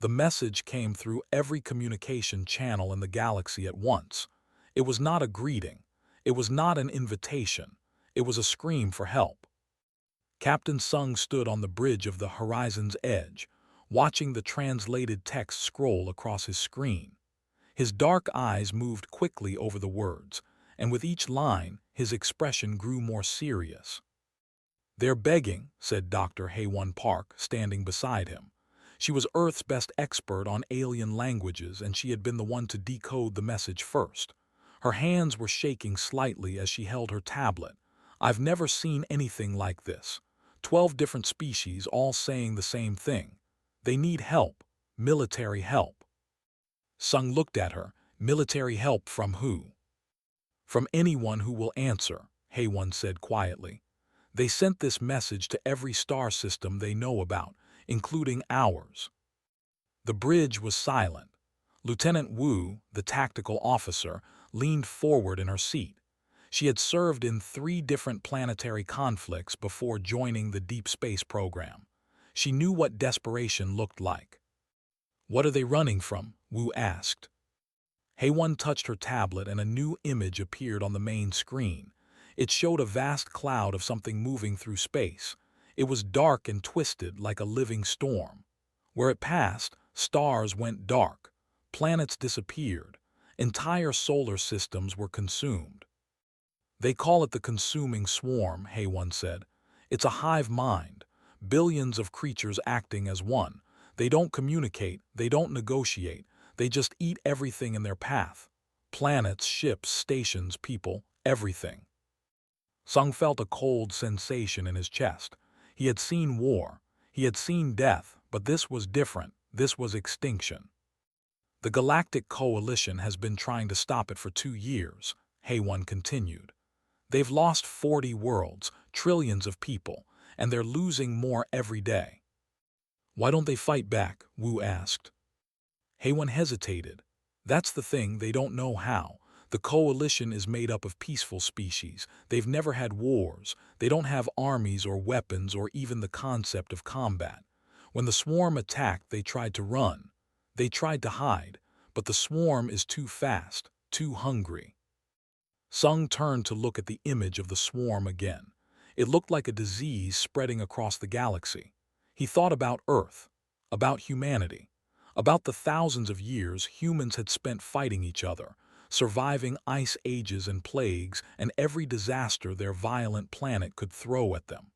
The message came through every communication channel in the galaxy at once. It was not a greeting. It was not an invitation. It was a scream for help. Captain Sung stood on the bridge of the horizon's edge, watching the translated text scroll across his screen. His dark eyes moved quickly over the words, and with each line, his expression grew more serious. "They're begging," said Dr. Haewon Park, standing beside him. She was Earth's best expert on alien languages, and she had been the one to decode the message first. Her hands were shaking slightly as she held her tablet. "I've never seen anything like this. 12 different species all saying the same thing. They need help. Military help." Sung looked at her. "Military help from who?" "From anyone who will answer," Haewon said quietly. "They sent this message to every star system they know about, including ours." The bridge was silent. Lieutenant Wu, the tactical officer, leaned forward in her seat. She had served in 3 different planetary conflicts before joining the deep space program. She knew what desperation looked like. "What are they running from?" Wu asked. Haewon touched her tablet and a new image appeared on the main screen. It showed a vast cloud of something moving through space. It was dark and twisted like a living storm. Where it passed, stars went dark. Planets disappeared. Entire solar systems were consumed. "They call it the consuming swarm," Haewon said. "It's a hive mind. Billions of creatures acting as one. They don't communicate, they don't negotiate, they just eat everything in their path. Planets, ships, stations, people, everything." Sung felt a cold sensation in his chest. He had seen war. He had seen death, but this was different. This was extinction. "The Galactic Coalition has been trying to stop it for 2 years, Haewon continued. "They've lost 40 worlds, trillions of people, and they're losing more every day." "Why don't they fight back?" Wu asked. Haewon hesitated. "That's the thing, they don't know how. The coalition is made up of peaceful species. They've never had wars. They don't have armies or weapons or even the concept of combat. When the swarm attacked, they tried to run. They tried to hide, but the swarm is too fast, too hungry." Sung turned to look at the image of the swarm again. It looked like a disease spreading across the galaxy. He thought about Earth, about humanity, about the thousands of years humans had spent fighting each other, surviving ice ages and plagues and every disaster their violent planet could throw at them.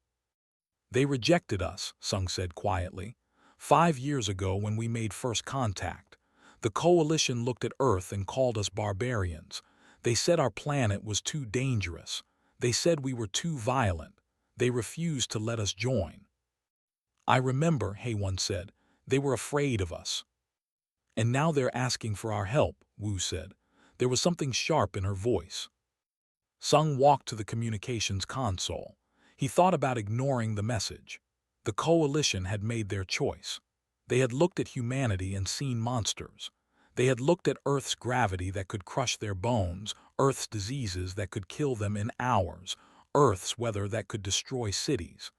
"They rejected us," Sung said quietly. 5 years ago when we made first contact. The coalition looked at Earth and called us barbarians. They said our planet was too dangerous. They said we were too violent. They refused to let us join." "I remember," Haewon said. "They were afraid of us." "And now they're asking for our help," Wu said. There was something sharp in her voice. Sung walked to the communications console. He thought about ignoring the message. The coalition had made their choice. They had looked at humanity and seen monsters. They had looked at Earth's gravity that could crush their bones, Earth's diseases that could kill them in hours, Earth's weather that could destroy cities.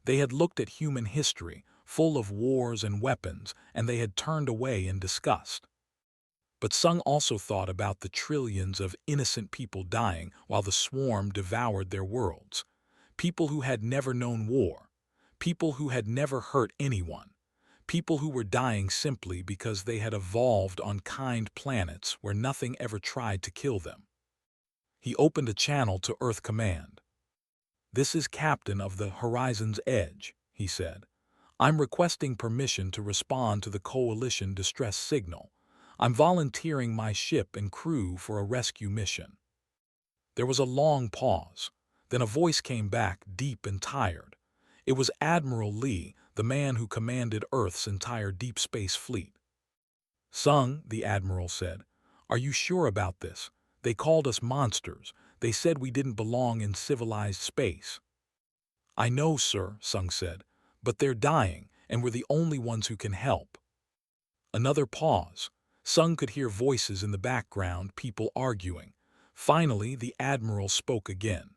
They had looked at human history, full of wars and weapons, and they had turned away in disgust. But Sung also thought about the trillions of innocent people dying while the swarm devoured their worlds. People who had never known war. People who had never hurt anyone. People who were dying simply because they had evolved on kind planets where nothing ever tried to kill them. He opened a channel to Earth Command. "This is Captain of the Horizon's Edge," he said. "I'm requesting permission to respond to the Coalition distress signal. I'm volunteering my ship and crew for a rescue mission." There was a long pause. Then a voice came back, deep and tired. It was Admiral Lee, the man who commanded Earth's entire deep space fleet. "Sung," the Admiral said, "are you sure about this? They called us monsters. They said we didn't belong in civilized space." "I know, sir," Sung said, "but they're dying, and we're the only ones who can help." Another pause. Sung could hear voices in the background, people arguing. Finally, the Admiral spoke again.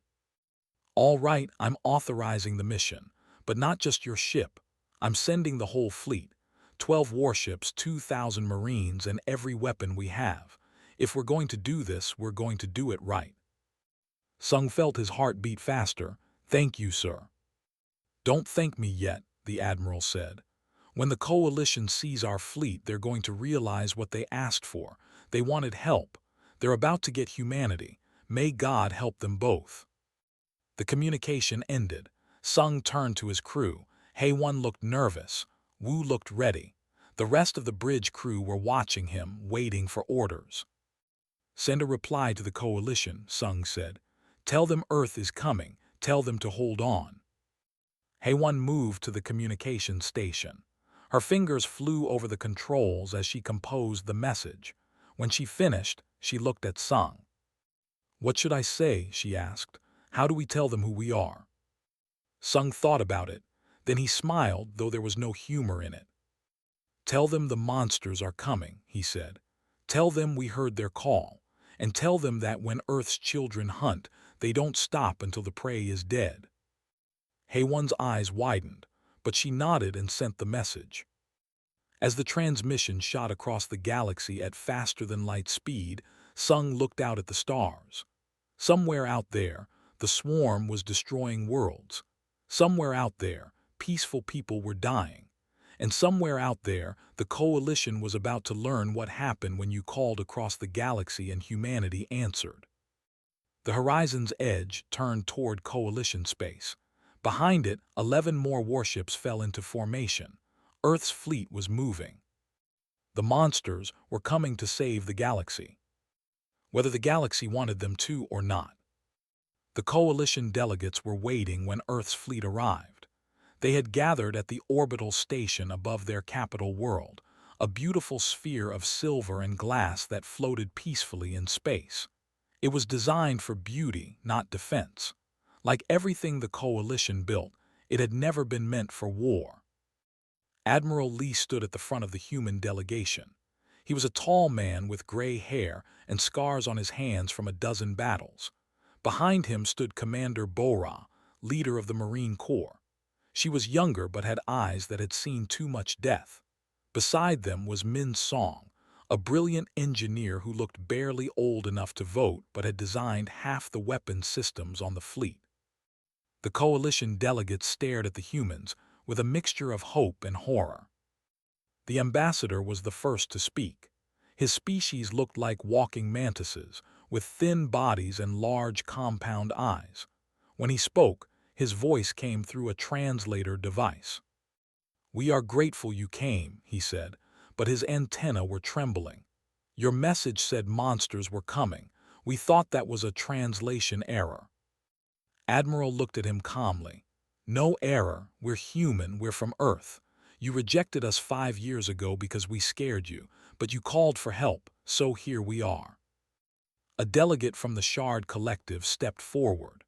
"All right, I'm authorizing the mission, but not just your ship. I'm sending the whole fleet. 12 warships, 2,000 Marines, and every weapon we have. If we're going to do this, we're going to do it right." Sung felt his heart beat faster. "Thank you, sir." "Don't thank me yet," the admiral said. "When the coalition sees our fleet, they're going to realize what they asked for. They wanted help. They're about to get humanity. May God help them both." The communication ended. Sung turned to his crew. Hae-Won looked nervous. Wu looked ready. The rest of the bridge crew were watching him, waiting for orders. "Send a reply to the coalition," Sung said. "Tell them Earth is coming. Tell them to hold on." Hae-Won moved to the communication station. Her fingers flew over the controls as she composed the message. When she finished, she looked at Sung. "What should I say?" she asked. "How do we tell them who we are?" Sung thought about it. Then he smiled, though there was no humor in it. "Tell them the monsters are coming," he said. "Tell them we heard their call. And tell them that when Earth's children hunt, they don't stop until the prey is dead." Hae-Won's eyes widened, but she nodded and sent the message. As the transmission shot across the galaxy at faster-than-light speed, Sung looked out at the stars. Somewhere out there, the swarm was destroying worlds. Somewhere out there, peaceful people were dying. And somewhere out there, the coalition was about to learn what happened when you called across the galaxy and humanity answered. The horizon's edge turned toward coalition space. Behind it, 11 more warships fell into formation. Earth's fleet was moving. The monsters were coming to save the galaxy, whether the galaxy wanted them to or not. The coalition delegates were waiting when Earth's fleet arrived. They had gathered at the orbital station above their capital world, a beautiful sphere of silver and glass that floated peacefully in space. It was designed for beauty, not defense. Like everything the coalition built, it had never been meant for war. Admiral Lee stood at the front of the human delegation. He was a tall man with gray hair and scars on his hands from a dozen battles. Behind him stood Commander Bora, leader of the Marine Corps. She was younger but had eyes that had seen too much death. Beside them was Min Song, a brilliant engineer who looked barely old enough to vote but had designed half the weapon systems on the fleet. The coalition delegates stared at the humans with a mixture of hope and horror. The ambassador was the first to speak. His species looked like walking mantises, with thin bodies and large compound eyes. When he spoke, his voice came through a translator device. "We are grateful you came," he said, but his antennae were trembling. "Your message said monsters were coming. We thought that was a translation error." Admiral looked at him calmly. "No error. We're human. We're from Earth. You rejected us 5 years ago because we scared you, but you called for help, so here we are." A delegate from the Shard Collective stepped forward.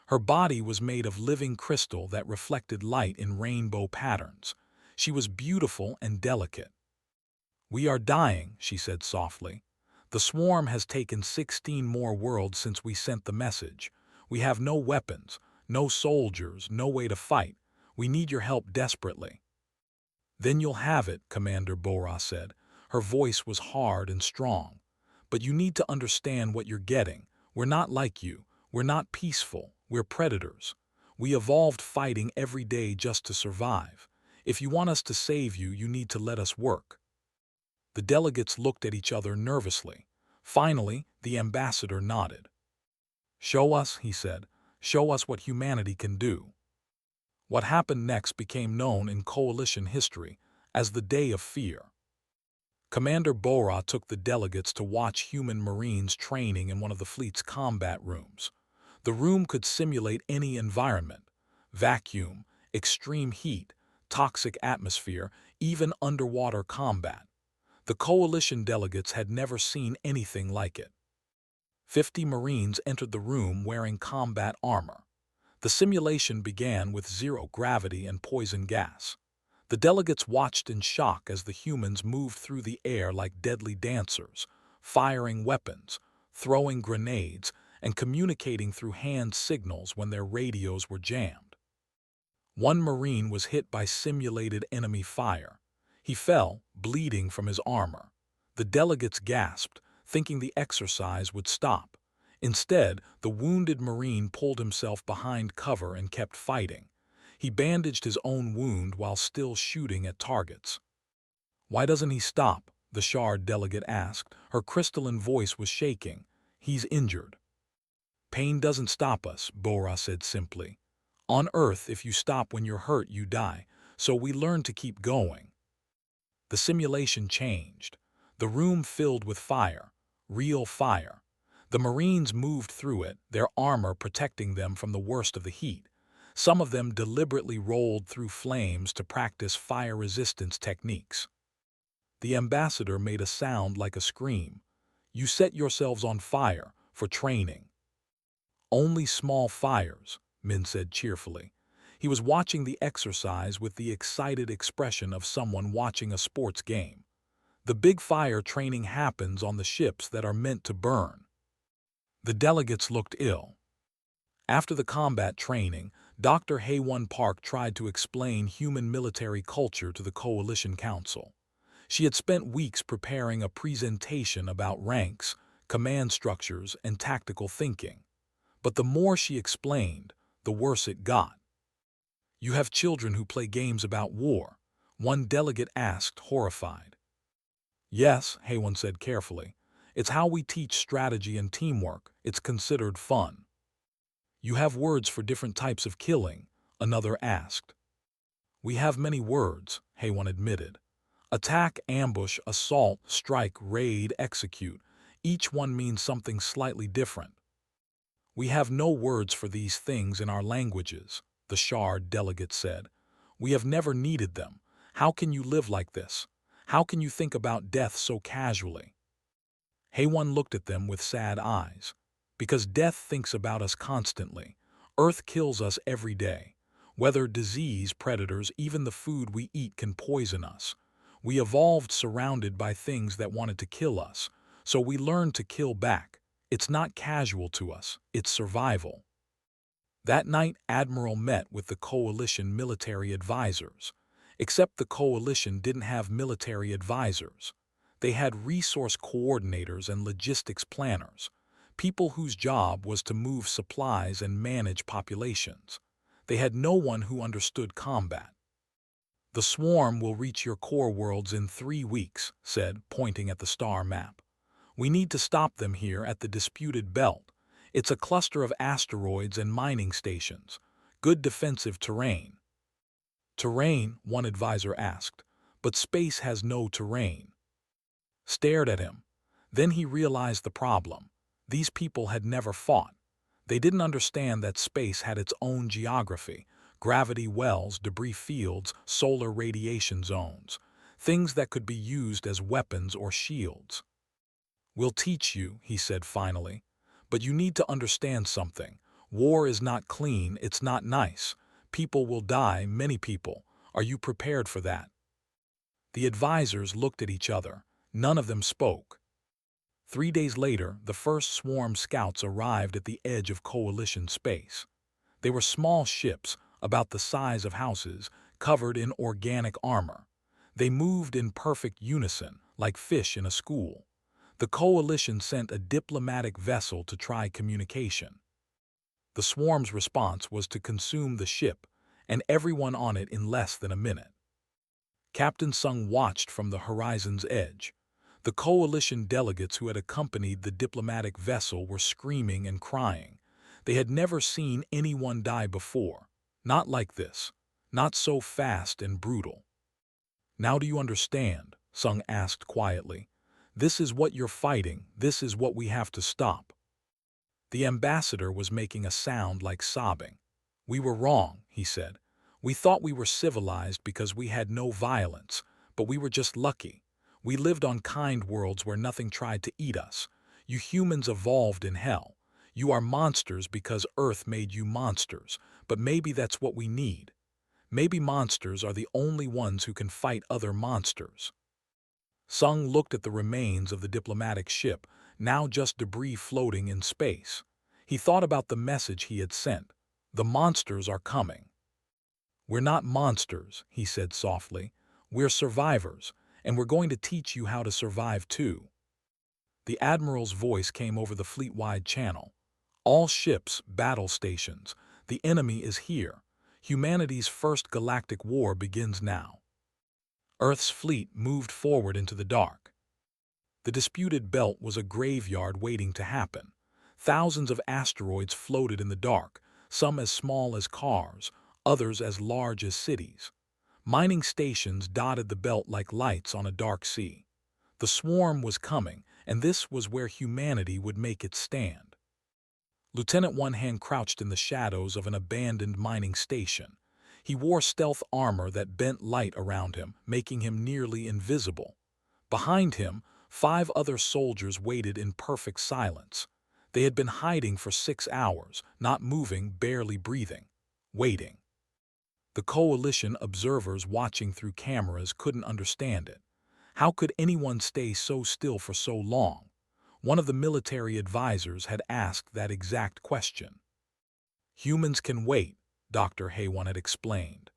Her body was made of living crystal that reflected light in rainbow patterns. She was beautiful and delicate. "We are dying," she said softly. "The swarm has taken 16 more worlds since we sent the message. We have no weapons, no soldiers, no way to fight. We need your help desperately." "Then you'll have it," Commander Bora said. Her voice was hard and strong. "But you need to understand what you're getting. We're not like you. We're not peaceful. We're predators. We evolved fighting every day just to survive. If you want us to save you, you need to let us work." The delegates looked at each other nervously. Finally, the ambassador nodded. "Show us," he said. "Show us what humanity can do." What happened next became known in coalition history as the Day of Fear. Commander Bora took the delegates to watch human Marines training in one of the fleet's combat rooms. The room could simulate any environment: vacuum, extreme heat, toxic atmosphere, even underwater combat. The coalition delegates had never seen anything like it. 50 Marines entered the room wearing combat armor. The simulation began with zero gravity and poison gas. The delegates watched in shock as the humans moved through the air like deadly dancers, firing weapons, throwing grenades, and communicating through hand signals when their radios were jammed. One Marine was hit by simulated enemy fire. He fell, bleeding from his armor. The delegates gasped, thinking the exercise would stop. Instead, the wounded Marine pulled himself behind cover and kept fighting. He bandaged his own wound while still shooting at targets. "Why doesn't he stop?" the Shard delegate asked. Her crystalline voice was shaking. "He's injured." "Pain doesn't stop us," Bora said simply. "On Earth, if you stop when you're hurt, you die, so we learn to keep going." The simulation changed. The room filled with fire, real fire. The Marines moved through it, their armor protecting them from the worst of the heat. Some of them deliberately rolled through flames to practice fire resistance techniques. The ambassador made a sound like a scream. "You set yourselves on fire for training." "Only small fires," Min said cheerfully. He was watching the exercise with the excited expression of someone watching a sports game. "The big fire training happens on the ships that are meant to burn." The delegates looked ill. After the combat training, Dr. Haewon Park tried to explain human military culture to the Coalition Council. She had spent weeks preparing a presentation about ranks, command structures, and tactical thinking. But the more she explained, the worse it got. "You have children who play games about war?" one delegate asked, horrified. "Yes," Haewon said carefully. "It's how we teach strategy and teamwork. It's considered fun." "You have words for different types of killing?" another asked. "We have many words," Haewon admitted. "Attack, ambush, assault, strike, raid, execute. Each one means something slightly different." "We have no words for these things in our languages," the Shard delegate said. "We have never needed them. How can you live like this? How can you think about death so casually?" Haewon looked at them with sad eyes. "Because death thinks about us constantly. Earth kills us every day. Weather, disease, predators, even the food we eat can poison us. We evolved surrounded by things that wanted to kill us, so we learned to kill back. It's not casual to us, it's survival." That night, Admiral met with the Coalition military advisors. Except the Coalition didn't have military advisors. They had resource coordinators and logistics planners, people whose job was to move supplies and manage populations. They had no one who understood combat. "The swarm will reach your core worlds in 3 weeks," said, pointing at the star map. "We need to stop them here at the disputed belt. It's a cluster of asteroids and mining stations. Good defensive terrain." "Terrain?" one advisor asked. "But space has no terrain." Stared at him. Then he realized the problem. These people had never fought. They didn't understand that space had its own geography, gravity wells, debris fields, solar radiation zones, things that could be used as weapons or shields. "We'll teach you," he said finally. "But you need to understand something. War is not clean, it's not nice. People will die, many people. Are you prepared for that?" The advisors looked at each other. None of them spoke. 3 days later, the first swarm scouts arrived at the edge of Coalition space. They were small ships, about the size of houses, covered in organic armor. They moved in perfect unison, like fish in a school. The Coalition sent a diplomatic vessel to try communication. The swarm's response was to consume the ship, and everyone on it in less than a minute. Captain Sung watched from the horizon's edge. The Coalition delegates who had accompanied the diplomatic vessel were screaming and crying. They had never seen anyone die before. Not like this. Not so fast and brutal. "Now do you understand?" Sung asked quietly. "This is what you're fighting. This is what we have to stop." The ambassador was making a sound like sobbing. "We were wrong," he said. "We thought we were civilized because we had no violence, but we were just lucky. We lived on kind worlds where nothing tried to eat us. You humans evolved in hell. You are monsters because Earth made you monsters, but maybe that's what we need. Maybe monsters are the only ones who can fight other monsters." Sung looked at the remains of the diplomatic ship, now just debris floating in space. He thought about the message he had sent. The monsters are coming. "We're not monsters," he said softly. We're survivors, and we're going to teach you how to survive too." The Admiral's voice came over the fleet-wide channel. "All ships, battle stations. The enemy is here. Humanity's first galactic war begins now." Earth's fleet moved forward into the dark. The disputed belt was a graveyard waiting to happen. Thousands of asteroids floated in the dark, some as small as cars, others as large as cities. Mining stations dotted the belt like lights on a dark sea. The swarm was coming, and this was where humanity would make its stand. Lieutenant One Hand crouched in the shadows of an abandoned mining station. He wore stealth armor that bent light around him, making him nearly invisible. Behind him, 5 other soldiers waited in perfect silence. They had been hiding for 6 hours, not moving, barely breathing. Waiting. The coalition observers watching through cameras couldn't understand it. How could anyone stay so still for so long? One of the military advisors had asked that exact question. "Humans can wait," Dr. Haywan had explained.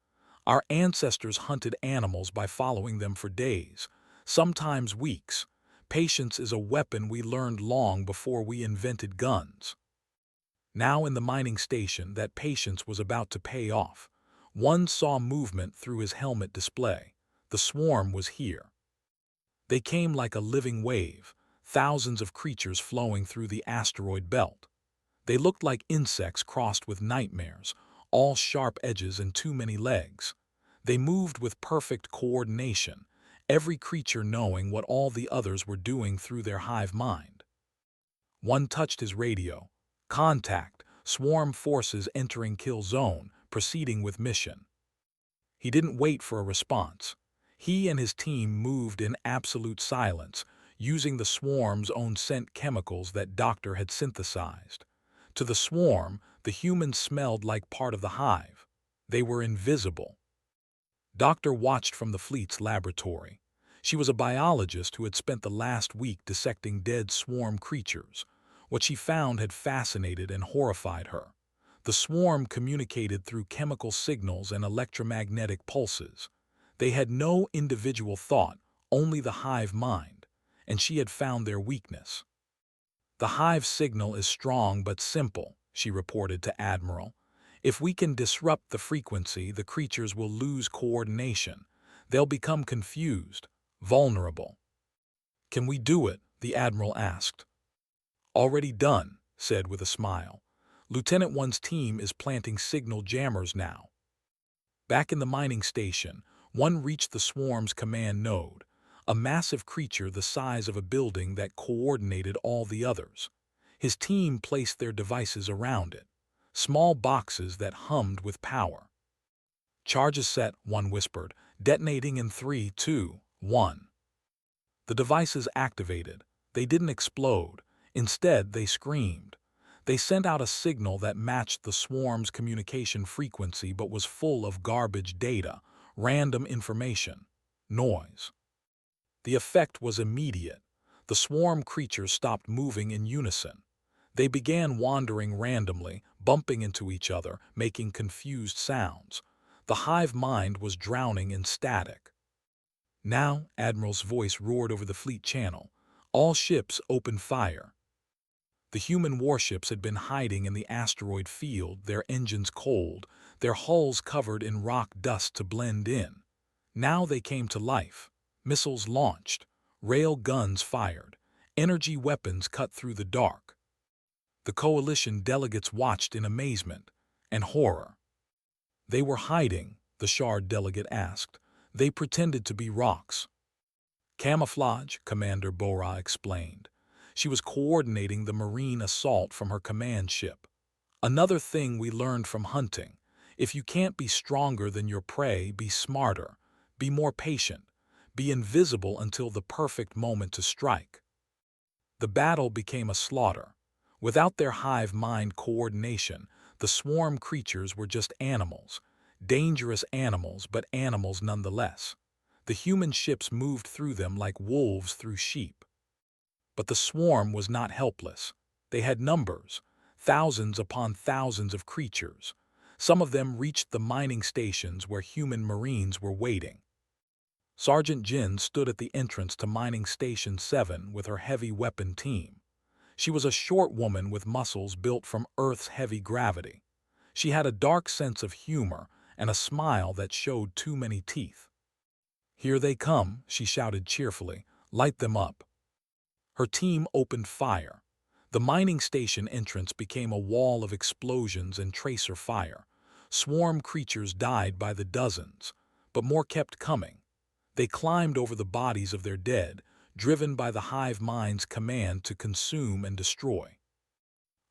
"Our ancestors hunted animals by following them for days, sometimes weeks. Patience is a weapon we learned long before we invented guns." Now in the mining station, that patience was about to pay off. One saw movement through his helmet display. The swarm was here. They came like a living wave, thousands of creatures flowing through the asteroid belt. They looked like insects crossed with nightmares, all sharp edges and too many legs. They moved with perfect coordination, every creature knowing what all the others were doing through their hive mind. One touched his radio. "Contact, swarm forces entering kill zone, proceeding with mission." He didn't wait for a response. He and his team moved in absolute silence, using the swarm's own scent chemicals that Doctor had synthesized. To the swarm, the humans smelled like part of the hive. They were invisible. Doctor watched from the fleet's laboratory. She was a biologist who had spent the last week dissecting dead swarm creatures. What she found had fascinated and horrified her. The swarm communicated through chemical signals and electromagnetic pulses. They had no individual thought, only the hive mind, and she had found their weakness. "The hive signal is strong but simple," she reported to Admiral. "If we can disrupt the frequency, the creatures will lose coordination. They'll become confused, vulnerable." "Can we do it?" the Admiral asked. "Already done," said with a smile. "Lieutenant One's team is planting signal jammers now." Back in the mining station, One reached the swarm's command node, a massive creature the size of a building that coordinated all the others. His team placed their devices around it, small boxes that hummed with power. "Charges set," One whispered, "detonating in 3, 2, 1." The devices activated. They didn't explode. Instead, they screamed. They sent out a signal that matched the swarm's communication frequency but was full of garbage data, random information, noise. The effect was immediate. The swarm creatures stopped moving in unison. They began wandering randomly, bumping into each other, making confused sounds. The hive mind was drowning in static. "Now," Admiral's voice roared over the fleet channel, "all ships open fire." The human warships had been hiding in the asteroid field, their engines cold, their hulls covered in rock dust to blend in. Now they came to life. Missiles launched, rail guns fired, energy weapons cut through the dark. The coalition delegates watched in amazement and horror. "They were hiding," the Shard delegate asked. "They pretended to be rocks." "Camouflage," Commander Bora explained. She was coordinating the marine assault from her command ship. "Another thing we learned from hunting: if you can't be stronger than your prey, be smarter, be more patient, be invisible until the perfect moment to strike." The battle became a slaughter. Without their hive mind coordination, the swarm creatures were just animals. Dangerous animals, but animals nonetheless. The human ships moved through them like wolves through sheep. But the swarm was not helpless. They had numbers, thousands upon thousands of creatures. Some of them reached the mining stations where human marines were waiting. Sergeant Jin stood at the entrance to Mining Station 7 with her heavy weapon team. She was a short woman with muscles built from Earth's heavy gravity. She had a dark sense of humor and a smile that showed too many teeth. "Here they come," she shouted cheerfully. "Light them up." Her team opened fire. The mining station entrance became a wall of explosions and tracer fire. Swarm creatures died by the dozens, but more kept coming. They climbed over the bodies of their dead, driven by the hive mind's command to consume and destroy.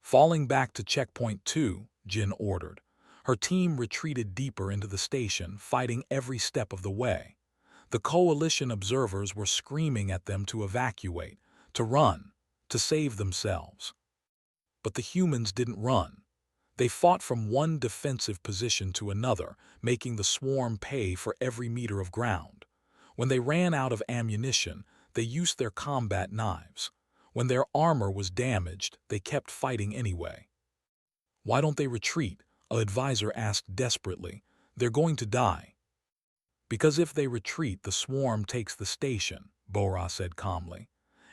Falling back to Checkpoint 2, Jin ordered. Her team retreated deeper into the station, fighting every step of the way. The coalition observers were screaming at them to evacuate, to run, to save themselves. But the humans didn't run. They fought from one defensive position to another, making the swarm pay for every meter of ground. When they ran out of ammunition, they used their combat knives. When their armor was damaged, they kept fighting anyway. "Why don't they retreat?" an advisor asked desperately. "They're going to die." "Because if they retreat, the swarm takes the station," Bora said calmly.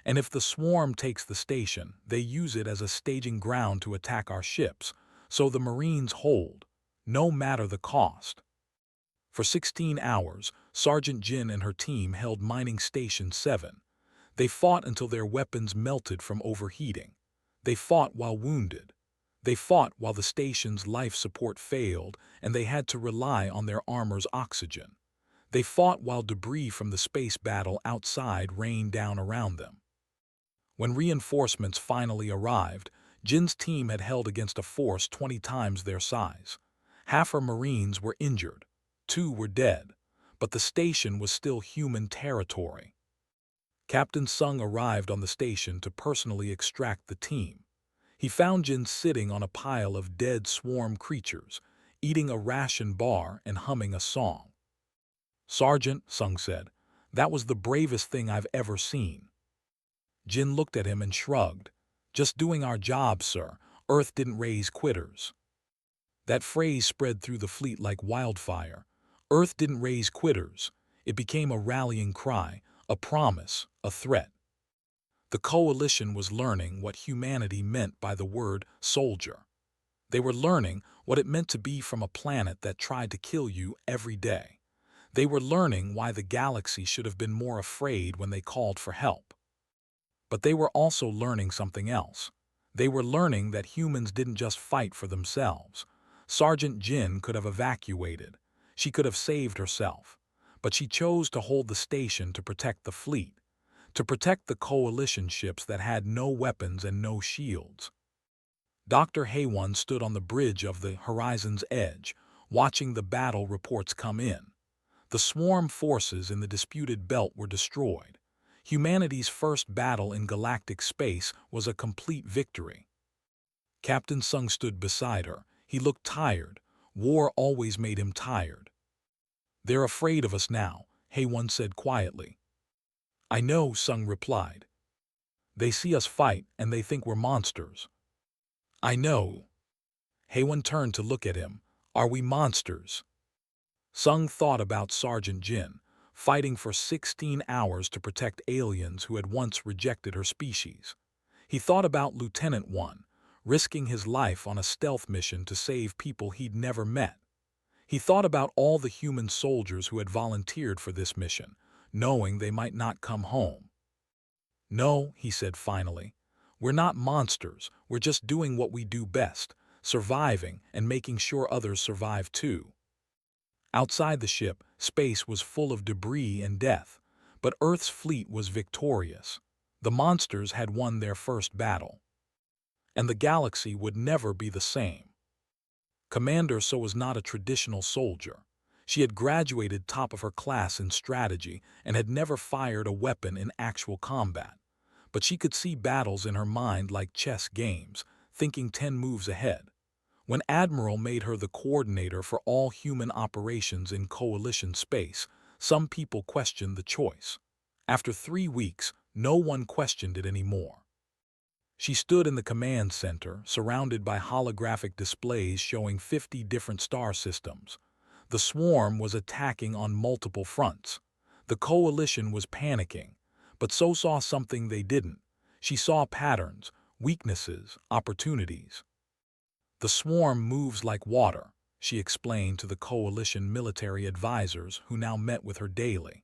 "And if the swarm takes the station, they use it as a staging ground to attack our ships, so the Marines hold, no matter the cost." For 16 hours, Sergeant Jin and her team held Mining Station 7. They fought until their weapons melted from overheating. They fought while wounded. They fought while the station's life support failed and they had to rely on their armor's oxygen. They fought while debris from the space battle outside rained down around them. When reinforcements finally arrived, Jin's team had held against a force 20 times their size. Half her Marines were injured. 2 were dead, but the station was still human territory. Captain Sung arrived on the station to personally extract the team. He found Jin sitting on a pile of dead swarm creatures, eating a ration bar and humming a song. "Sergeant," Sung said, "that was the bravest thing I've ever seen." Jin looked at him and shrugged. "Just doing our job, sir. Earth didn't raise quitters." That phrase spread through the fleet like wildfire. Earth didn't raise quitters. It became a rallying cry, a promise, a threat. The coalition was learning what humanity meant by the word soldier. They were learning what it meant to be from a planet that tried to kill you every day. They were learning why the galaxy should have been more afraid when they called for help. But they were also learning something else. They were learning that humans didn't just fight for themselves. Sergeant Jin could have evacuated. She could have saved herself. But she chose to hold the station to protect the fleet, to protect the coalition ships that had no weapons and no shields. Dr. Haewon stood on the bridge of the Horizon's Edge, watching the battle reports come in. The swarm forces in the disputed belt were destroyed. Humanity's first battle in galactic space was a complete victory. Captain Sung stood beside her. He looked tired. War always made him tired. "They're afraid of us now," Haewon said quietly. "I know," Sung replied. "They see us fight and they think we're monsters." "I know." Haewon turned to look at him. "Are we monsters?" Sung thought about Sergeant Jin, fighting for 16 hours to protect aliens who had once rejected her species. He thought about Lieutenant One, risking his life on a stealth mission to save people he'd never met. He thought about all the human soldiers who had volunteered for this mission, knowing they might not come home. "No," he said finally. "We're not monsters. We're just doing what we do best, surviving and making sure others survive too." Outside the ship, space was full of debris and death, but Earth's fleet was victorious. The monsters had won their first battle. And the galaxy would never be the same. Commander So was not a traditional soldier. She had graduated top of her class in strategy and had never fired a weapon in actual combat. But she could see battles in her mind like chess games, thinking 10 moves ahead. When Admiral made her the coordinator for all human operations in coalition space, some people questioned the choice. After 3 weeks, no one questioned it anymore. She stood in the command center, surrounded by holographic displays showing 50 different star systems. The swarm was attacking on multiple fronts. The coalition was panicking, but so saw something they didn't. She saw patterns, weaknesses, opportunities. The swarm moves like water, she explained to the coalition military advisors who now met with her daily.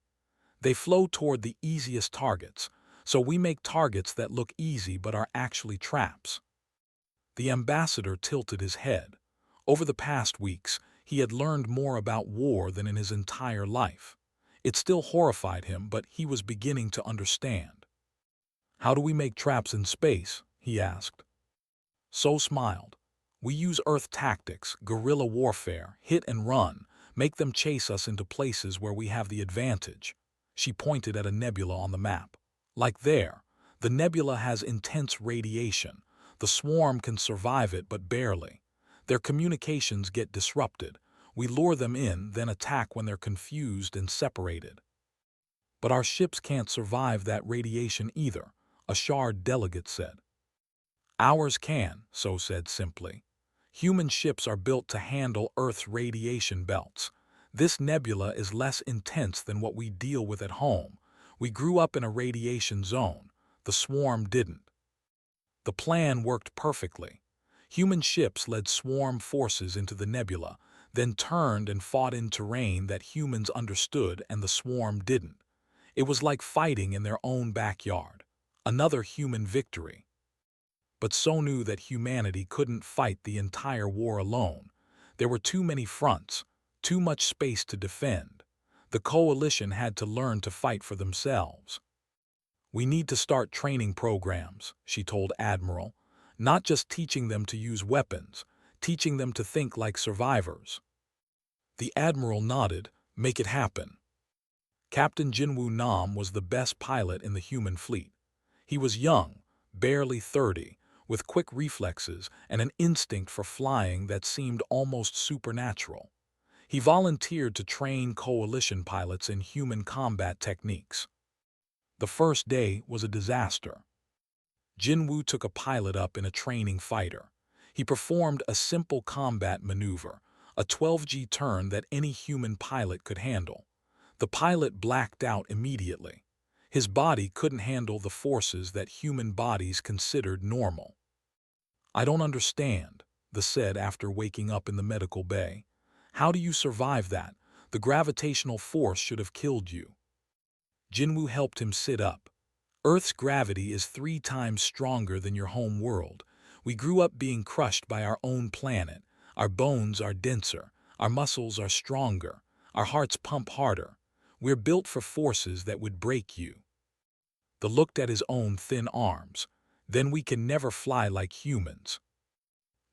They flow toward the easiest targets, so we make targets that look easy but are actually traps. The ambassador tilted his head. Over the past weeks, he had learned more about war than in his entire life. It still horrified him, but he was beginning to understand. "How do we make traps in space?" he asked. So smiled. "We use Earth tactics, guerrilla warfare, hit and run, make them chase us into places where we have the advantage." She pointed at a nebula on the map. "Like there, the nebula has intense radiation. The swarm can survive it, but barely. Their communications get disrupted. We lure them in, then attack when they're confused and separated." "But our ships can't survive that radiation either," a Shard delegate said. "Ours can," So said simply. "Human ships are built to handle Earth's radiation belts. This nebula is less intense than what we deal with at home. We grew up in a radiation zone. The swarm didn't." The plan worked perfectly. Human ships led swarm forces into the nebula, then turned and fought in terrain that humans understood and the swarm didn't. It was like fighting in their own backyard. Another human victory. But So knew that humanity couldn't fight the entire war alone. There were too many fronts, too much space to defend. The coalition had to learn to fight for themselves. "We need to start training programs," she told Admiral, "not just teaching them to use weapons, teaching them to think like survivors." The Admiral nodded. "Make it happen." Captain Jinwoo Nam was the best pilot in the human fleet. He was young, barely 30, with quick reflexes and an instinct for flying that seemed almost supernatural. He volunteered to train coalition pilots in human combat techniques. The first day was a disaster. Jinwoo took a pilot up in a training fighter. He performed a simple combat maneuver, a 12G turn that any human pilot could handle. The pilot blacked out immediately. His body couldn't handle the forces that human bodies considered normal. "I don't understand," the said after waking up in the medical bay. "How do you survive that? The gravitational force should have killed you." Jinwoo helped him sit up. "Earth's gravity is 3 times stronger than your home world. We grew up being crushed by our own planet. Our bones are denser. Our muscles are stronger. Our hearts pump harder. We're built for forces that would break you." The looked at his own thin arms. "Then we can never fly like humans."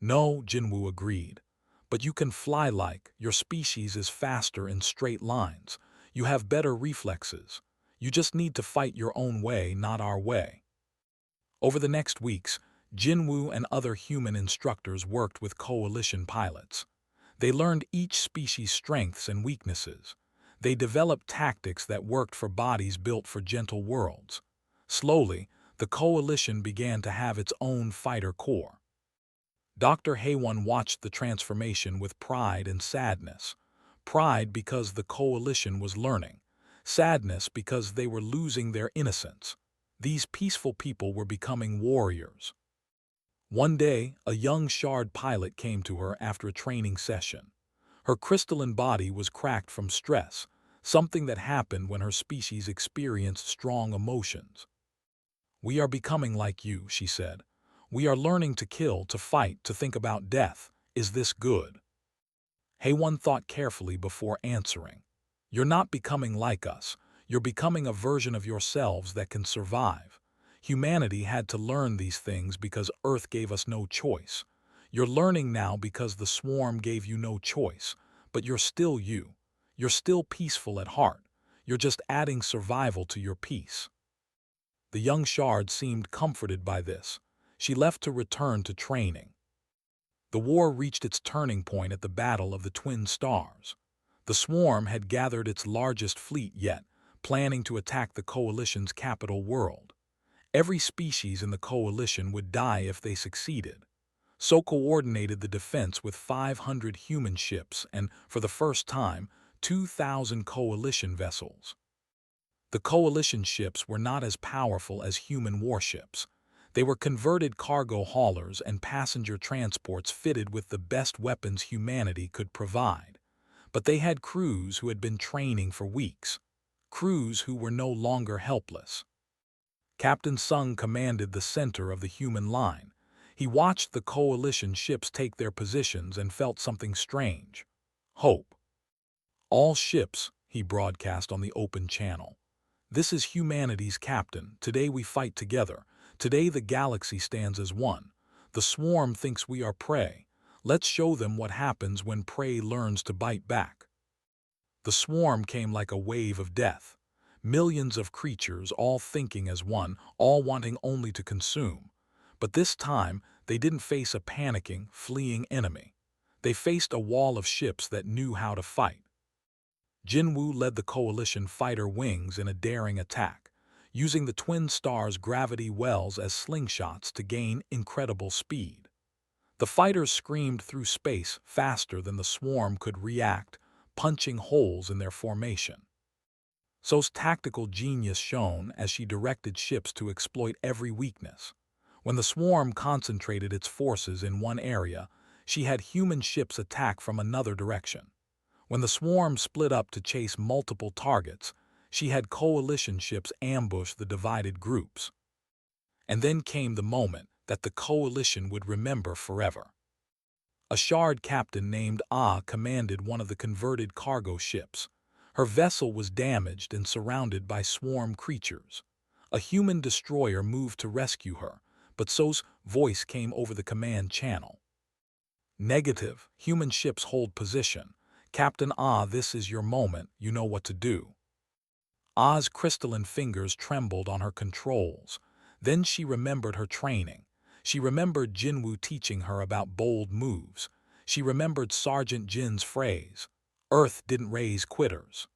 "No," Jinwoo agreed. "But you can fly like your species is faster in straight lines. You have better reflexes. You just need to fight your own way, not our way." Over the next weeks, Jinwoo and other human instructors worked with coalition pilots. They learned each species' strengths and weaknesses. They developed tactics that worked for bodies built for gentle worlds. Slowly, the coalition began to have its own fighter corps. Dr. Haewon watched the transformation with pride and sadness. Pride because the coalition was learning. Sadness because they were losing their innocence. These peaceful people were becoming warriors. One day, a young Shard pilot came to her after a training session. Her crystalline body was cracked from stress, something that happened when her species experienced strong emotions. "We are becoming like you," she said. "We are learning to kill, to fight, to think about death. Is this good?" Haewon thought carefully before answering. "You're not becoming like us. You're becoming a version of yourselves that can survive. Humanity had to learn these things because Earth gave us no choice. You're learning now because the swarm gave you no choice, but you're still you. You're still peaceful at heart. You're just adding survival to your peace." The young Shard seemed comforted by this. She left to return to training. The war reached its turning point at the Battle of the Twin Stars. The swarm had gathered its largest fleet yet, planning to attack the coalition's capital world. Every species in the coalition would die if they succeeded. So coordinated the defense with 500 human ships and, for the first time, 2,000 coalition vessels. The coalition ships were not as powerful as human warships. They were converted cargo haulers and passenger transports fitted with the best weapons humanity could provide. But they had crews who had been training for weeks, crews who were no longer helpless. Captain Sung commanded the center of the human line. He watched the coalition ships take their positions and felt something strange. Hope. "All ships," he broadcast on the open channel. "This is humanity's captain. Today we fight together. Today the galaxy stands as one. The swarm thinks we are prey. Let's show them what happens when prey learns to bite back." The swarm came like a wave of death. Millions of creatures, all thinking as one, all wanting only to consume. But this time, they didn't face a panicking, fleeing enemy. They faced a wall of ships that knew how to fight. Jinwoo led the coalition fighter wings in a daring attack, using the twin stars' gravity wells as slingshots to gain incredible speed. The fighters screamed through space faster than the swarm could react, punching holes in their formation. So's tactical genius shone as she directed ships to exploit every weakness. When the swarm concentrated its forces in one area, she had human ships attack from another direction. When the swarm split up to chase multiple targets, she had coalition ships ambush the divided groups. And then came the moment that the coalition would remember forever. A shard captain named Ah commanded one of the converted cargo ships. Her vessel was damaged and surrounded by swarm creatures. A human destroyer moved to rescue her, but So's voice came over the command channel. "Negative, human ships hold position. Captain Ah, this is your moment, you know what to do." Ah's crystalline fingers trembled on her controls. Then she remembered her training. She remembered Jinwoo teaching her about bold moves. She remembered Sergeant Jin's phrase, "Earth didn't raise quitters."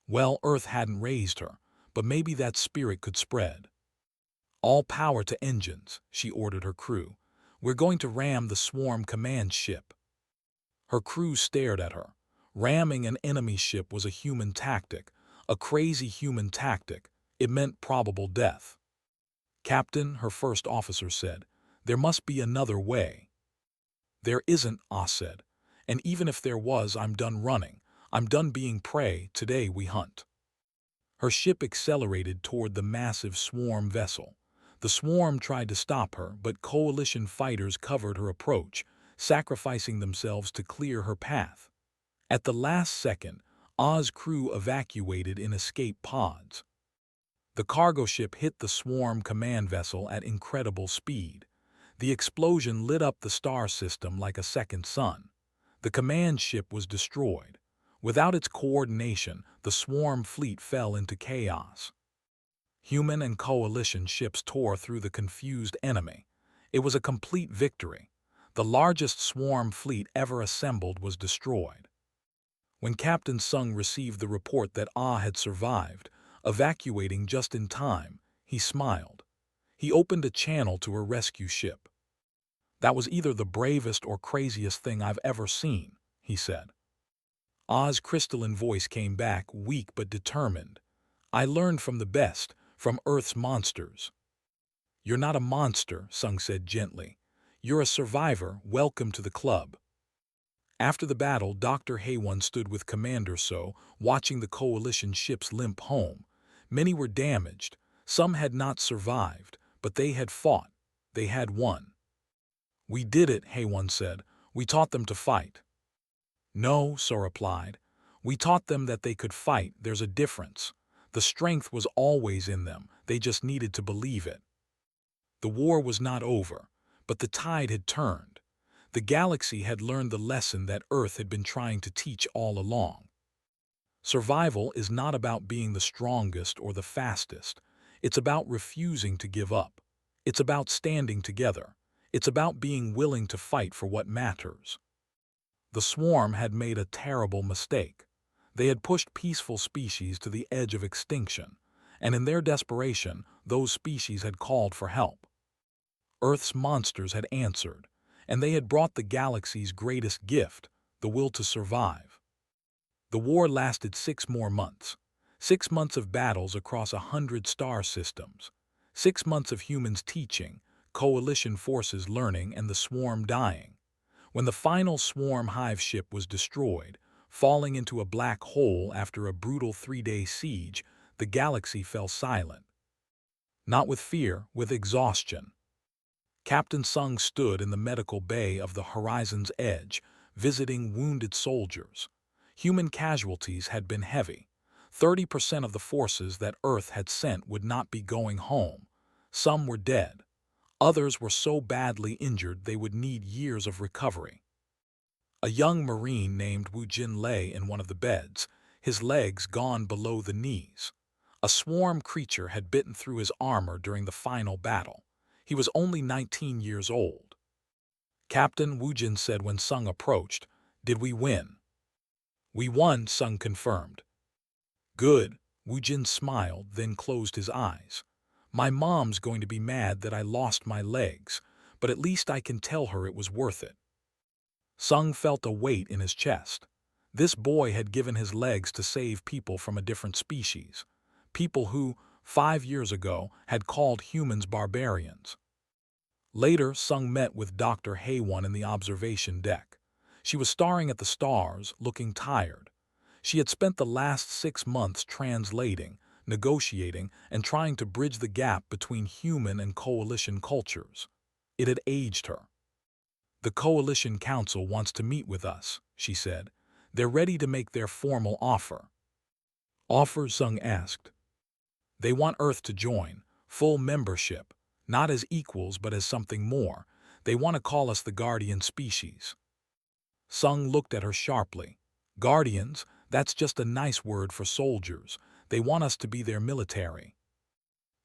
Well, Earth hadn't raised her, but maybe that spirit could spread. "All power to engines," she ordered her crew. "We're going to ram the swarm command ship." Her crew stared at her. Ramming an enemy ship was a human tactic, a crazy human tactic. It meant probable death. "Captain," her first officer said, "there must be another way." "There isn't," Ah said. "And even if there was, I'm done running. I'm done being prey. Today we hunt." Her ship accelerated toward the massive swarm vessel. The swarm tried to stop her, but coalition fighters covered her approach, sacrificing themselves to clear her path. At the last second, Ah's crew evacuated in escape pods. The cargo ship hit the swarm command vessel at incredible speed. The explosion lit up the star system like a second sun. The command ship was destroyed. Without its coordination, the swarm fleet fell into chaos. Human and coalition ships tore through the confused enemy. It was a complete victory. The largest swarm fleet ever assembled was destroyed. When Captain Sung received the report that Ah had survived, evacuating just in time, he smiled. He opened a channel to her rescue ship. "That was either the bravest or craziest thing I've ever seen," he said. Ah's crystalline voice came back, weak but determined. "I learned from the best, from Earth's monsters." "You're not a monster," Sung said gently. "You're a survivor. Welcome to the club." After the battle, Dr. Haewon stood with Commander So, watching the coalition ships limp home. Many were damaged. Some had not survived, but they had fought. They had won. "We did it," Haewon said. "We taught them to fight." "No," So replied. "We taught them that they could fight. There's a difference. The strength was always in them. They just needed to believe it." The war was not over, but the tide had turned. The galaxy had learned the lesson that Earth had been trying to teach all along. Survival is not about being the strongest or the fastest. It's about refusing to give up. It's about standing together. It's about being willing to fight for what matters. The swarm had made a terrible mistake. They had pushed peaceful species to the edge of extinction, and in their desperation, those species had called for help. Earth's monsters had answered, and they had brought the galaxy's greatest gift, the will to survive. The war lasted 6 more months. 6 months of battles across 100 star systems. 6 months of humans teaching, coalition forces learning, and the swarm dying. When the final swarm hive ship was destroyed, falling into a black hole after a brutal 3-day siege, the galaxy fell silent. Not with fear, with exhaustion. Captain Sung stood in the medical bay of the horizon's edge, visiting wounded soldiers. Human casualties had been heavy. 30% of the forces that Earth had sent would not be going home. Some were dead. Others were so badly injured they would need years of recovery. A young Marine named Wu Jin lay in one of the beds, his legs gone below the knees. A swarm creature had bitten through his armor during the final battle. He was only 19 years old. Captain Wu Jin said when Sung approached, "Did we win?" "We won," Sung confirmed. "Good." Wu Jin smiled, then closed his eyes. "My mom's going to be mad that I lost my legs, but at least I can tell her it was worth it." Sung felt a weight in his chest. This boy had given his legs to save people from a different species. People who, 5 years ago, had called humans barbarians. Later, Sung met with Dr. Haewon in the observation deck. She was staring at the stars, looking tired. She had spent the last 6 months translating, negotiating, and trying to bridge the gap between human and coalition cultures. It had aged her. "The Coalition Council wants to meet with us," she said. "They're ready to make their formal offer." "Offer?" Sung asked. "They want Earth to join, full membership, not as equals but as something more. They want to call us the Guardian species." Sung looked at her sharply. "Guardians? That's just a nice word for soldiers. They want us to be their military."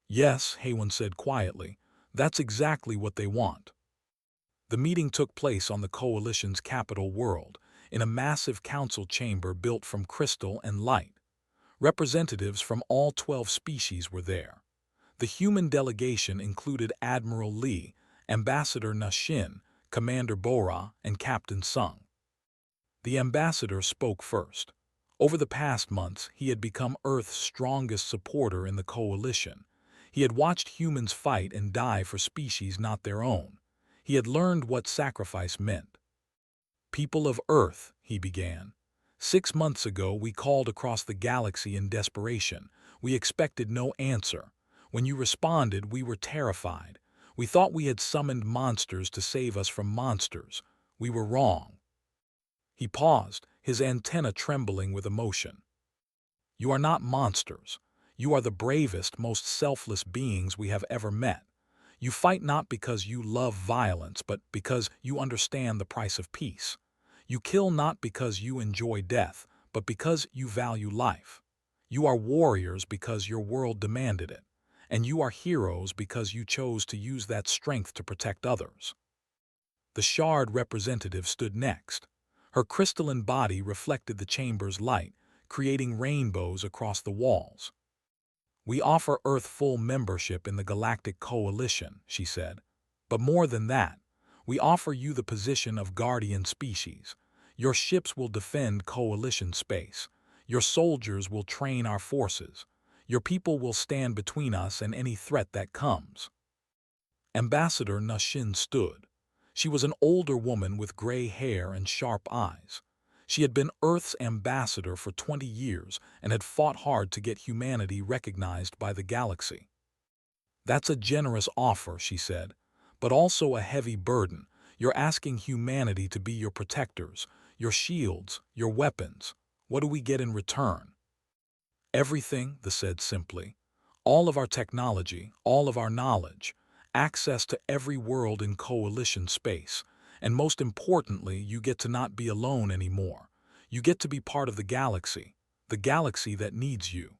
"Yes," Haewon said quietly. "That's exactly what they want." The meeting took place on the Coalition's capital world, in a massive council chamber built from crystal and light. Representatives from all 12 species were there. The human delegation included Admiral Lee, Ambassador Nashin, Commander Bora, and Captain Sung. The ambassador spoke first. Over the past months, he had become Earth's strongest supporter in the coalition. He had watched humans fight and die for species not their own. He had learned what sacrifice meant. "People of Earth," he began. "6 months ago, we called across the galaxy in desperation. We expected no answer. When you responded, we were terrified. We thought we had summoned monsters to save us from monsters. We were wrong." He paused, his antenna trembling with emotion. "You are not monsters. You are the bravest, most selfless beings we have ever met. You fight not because you love violence, but because you understand the price of peace. You kill not because you enjoy death, but because you value life. You are warriors because your world demanded it, and you are heroes because you chose to use that strength to protect others." The shard representative stood next. Her crystalline body reflected the chamber's light, creating rainbows across the walls. "We offer Earth full membership in the Galactic Coalition," she said. "But more than that, we offer you the position of Guardian Species. Your ships will defend Coalition space. Your soldiers will train our forces. Your people will stand between us and any threat that comes." Ambassador Nashin stood. She was an older woman with gray hair and sharp eyes. She had been Earth's ambassador for 20 years and had fought hard to get humanity recognized by the galaxy. "That's a generous offer," she said, "but also a heavy burden. You're asking humanity to be your protectors, your shields, your weapons. What do we get in return?" "Everything," they said simply. "All of our technology, all of our knowledge, access to every world in coalition space, and most importantly, you get to not be alone anymore. You get to be part of the galaxy that needs you."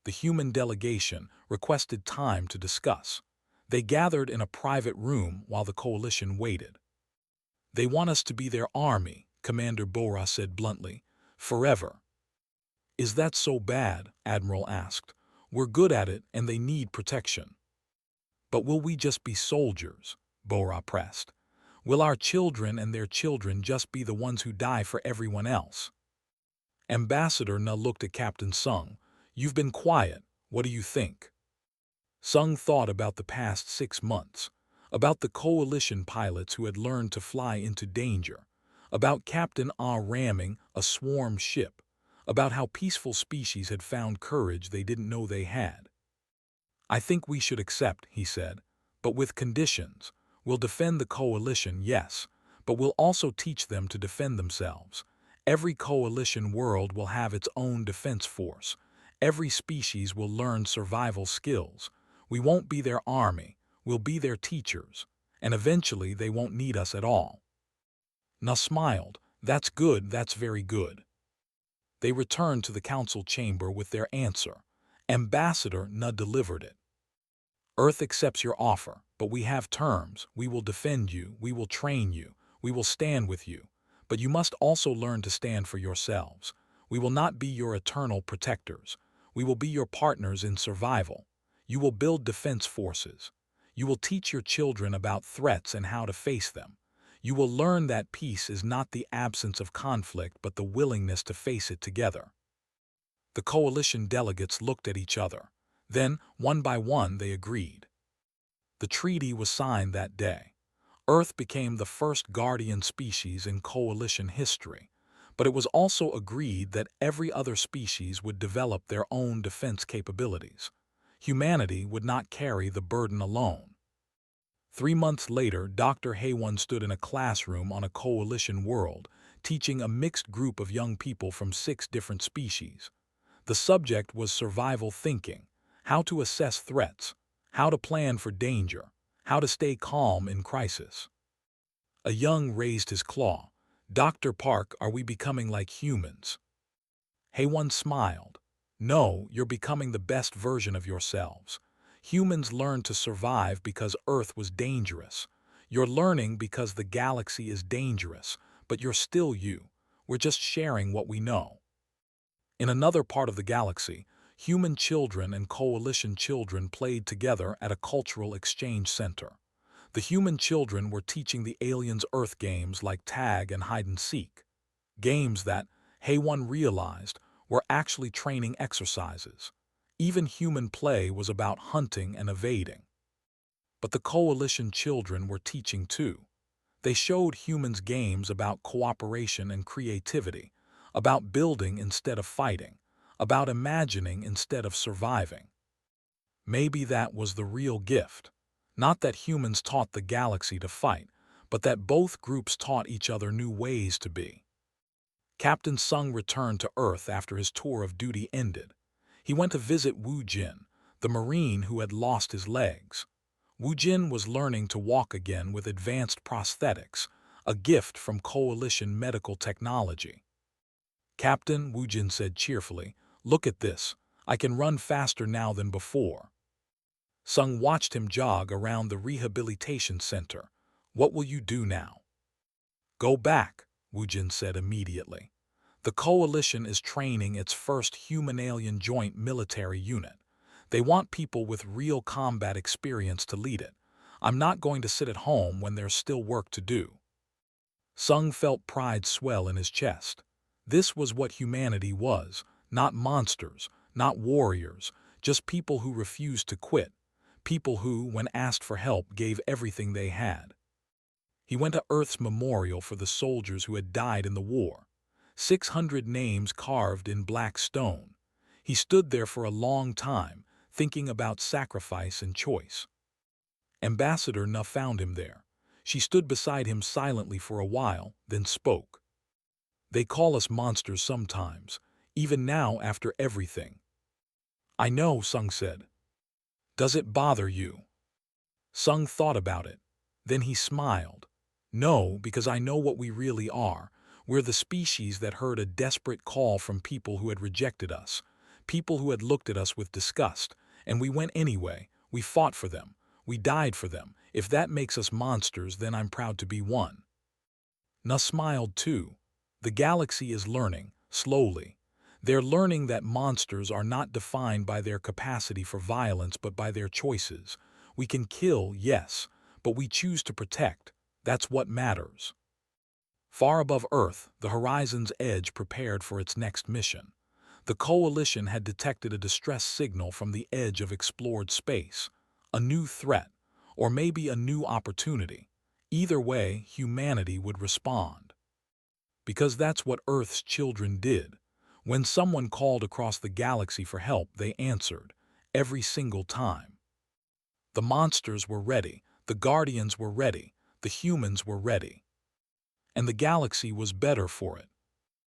The human delegation requested time to discuss. They gathered in a private room while the coalition waited. "They want us to be their army," Commander Bora said bluntly. "Forever." "Is that so bad?" Admiral asked. "We're good at it and they need protection." "But will we just be soldiers?" Bora pressed. "Will our children and their children just be the ones who die for everyone else?" Ambassador Na looked at Captain Sung. You've been quiet. What do you think? Sung thought about the past 6 months, about the coalition pilots who had learned to fly into danger, about Captain Ah ramming a swarm ship, about how peaceful species had found courage they didn't know they had. I think we should accept, he said, but with conditions. We'll defend the coalition, yes, but we'll also teach them to defend themselves. Every coalition world will have its own defense force. Every species will learn survival skills. We won't be their army, we'll be their teachers, and eventually they won't need us at all. Na smiled. That's good, that's very good. They returned to the council chamber with their answer. Ambassador Na delivered it. Earth accepts your offer, but we have terms. We will defend you, we will train you, we will stand with you. But you must also learn to stand for yourselves. We will not be your eternal protectors. We will be your partners in survival. You will build defense forces. You will teach your children about threats and how to face them. You will learn that peace is not the absence of conflict but the willingness to face it together. The coalition delegates looked at each other. Then, one by one, they agreed. The treaty was signed that day. Earth became the first guardian species in coalition history, but it was also agreed that every other species would develop their own defense capabilities. Humanity would not carry the burden alone. 3 months later, Dr. Haywon stood in a classroom on a coalition world, teaching a mixed group of young people from 6 different species. The subject was survival thinking, how to assess threats, how to plan for danger, how to stay calm in crisis. A young raised his claw. Dr. Park, are we becoming like humans? Haywon smiled. No, you're becoming the best version of yourselves. Humans learned to survive because Earth was dangerous. You're learning because the galaxy is dangerous, but you're still you. We're just sharing what we know. In another part of the galaxy, human children and coalition children played together at a cultural exchange center. The human children were teaching the aliens Earth games like tag and hide-and-seek. Games that, Haywon realized, were actually training exercises. Even human play was about hunting and evading. But the coalition children were teaching too. They showed humans games about cooperation and creativity, about building instead of fighting, about imagining instead of surviving. Maybe that was the real gift. Not that humans taught the galaxy to fight, but that both groups taught each other new ways to be. Captain Sung returned to Earth after his tour of duty ended. He went to visit Wu Jin, the Marine who had lost his legs. Wu Jin was learning to walk again with advanced prosthetics, a gift from coalition medical technology. Captain, Wu Jin said cheerfully, look at this. I can run faster now than before. Sung watched him jog around the rehabilitation center. What will you do now? Go back, Wu Jin said immediately. The coalition is training its first human-alien joint military unit. They want people with real combat experience to lead it. I'm not going to sit at home when there's still work to do. Sung felt pride swell in his chest. This was what humanity was, not monsters, not warriors, just people who refused to quit, people who, when asked for help, gave everything they had. He went to Earth's memorial for the soldiers who had died in the war. 600 names carved in black stone. He stood there for a long time, thinking about sacrifice and choice. Ambassador Na found him there. She stood beside him silently for a while, then spoke. They call us monsters sometimes, even now after everything. I know, Sung said. Does it bother you? Sung thought about it. Then he smiled. No, because I know what we really are. We're the species that heard a desperate call from people who had rejected us, people who had looked at us with disgust, and we went anyway. We fought for them. We died for them. If that makes us monsters, then I'm proud to be one. Na smiled too. The galaxy is learning, slowly. They're learning that monsters are not defined by their capacity for violence but by their choices. We can kill, yes, but we choose to protect. That's what matters. Far above Earth, the horizon's edge prepared for its next mission. The coalition had detected a distress signal from the edge of explored space, a new threat, or maybe a new opportunity. Either way, humanity would respond. Because that's what Earth's children did. When someone called across the galaxy for help, they answered, every single time. The monsters were ready, the guardians were ready, the humans were ready. And the galaxy was better for it.